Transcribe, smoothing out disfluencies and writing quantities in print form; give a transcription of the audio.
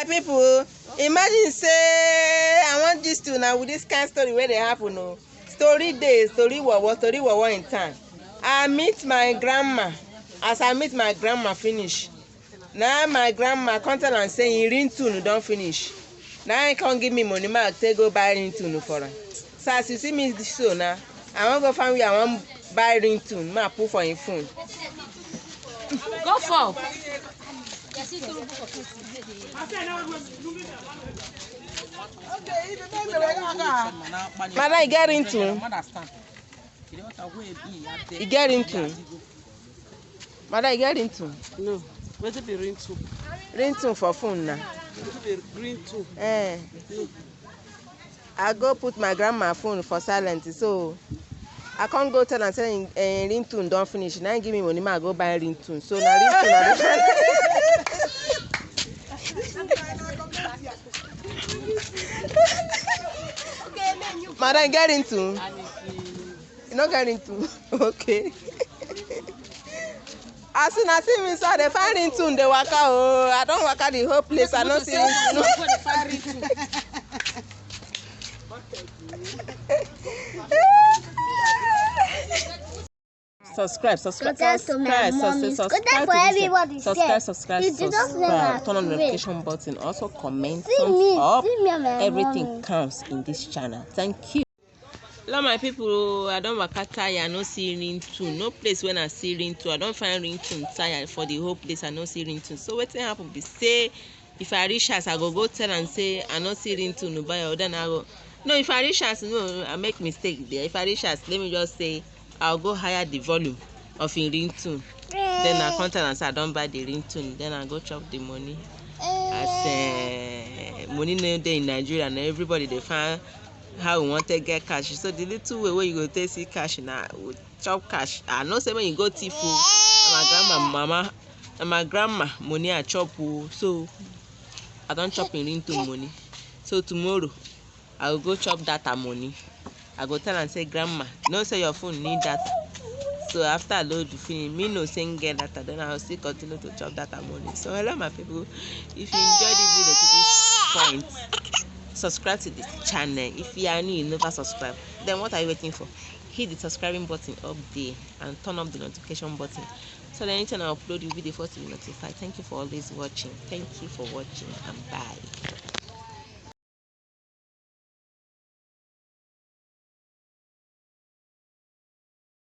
people, imagine say I want this to now with this kind of story where they happen. No story day, story what in town. I meet my grandma. As I meet my grandma finish. Now my grandma come tell and say Ringtone don't finish. Now he can't give me money, ma take go buy Ringtone for her. So as you see me so now, I want go find where I want buy Ringtone. Ma put for him phone. Go for. Madam, you get Ringtone. You get Ringtone. Madam, you get Ringtone. No. Where's it be Ringtone? Ringtone for phone now. Ringtone. I go put my grandma phone for silent, so I can't go tell and say Ringtone don't finish. Now give me money, I go buy Ringtone. So now Ringtone. Madam, get Ringtone. You not get Ringtone. Okay. As soon as see me, so they find Ringtone, they walk out. Oh, I don't walk out the whole place. I don't see Ringtone. Subscribe. Turn on the notification button. Also comment, thumbs up. Everything counts in this channel. Thank you. Hello my people, I don't work tire, I no see Ringtone. No place when I see Ringtone, I don't find Ringtone tire for the whole place. I no see Ringtone. So wetin happen be say if I reach house, I go tell and say I no see Ringtone to buy, or then I go. No, if I reach house, no, I make mistake there. If I reach house, let me just say I'll go higher the volume of a Ringtone. Then I come tell and say I don't buy the Ringtone. Then I go chop the money. As money no dey in Nigeria, and everybody they find how we want to get cash. So the little way where you go take see cash now, we chop cash. I know say when you go thief, my grandma money I chop. So I don't chop in Ringtone money. So tomorrow I will go chop data money. I go tell and say grandma, no say your phone need data. So after I load the finish, me no saying get data, then I will still continue to chop data money. So hello my people, if you enjoyed this video to this point, subscribe to this channel. If you are new, you never subscribe, then what are you waiting for? Hit the subscribing button up there and turn up the notification button, so that anytime I upload, you'll be the first to be notified. Thank you for always watching. Thank you for watching, and bye.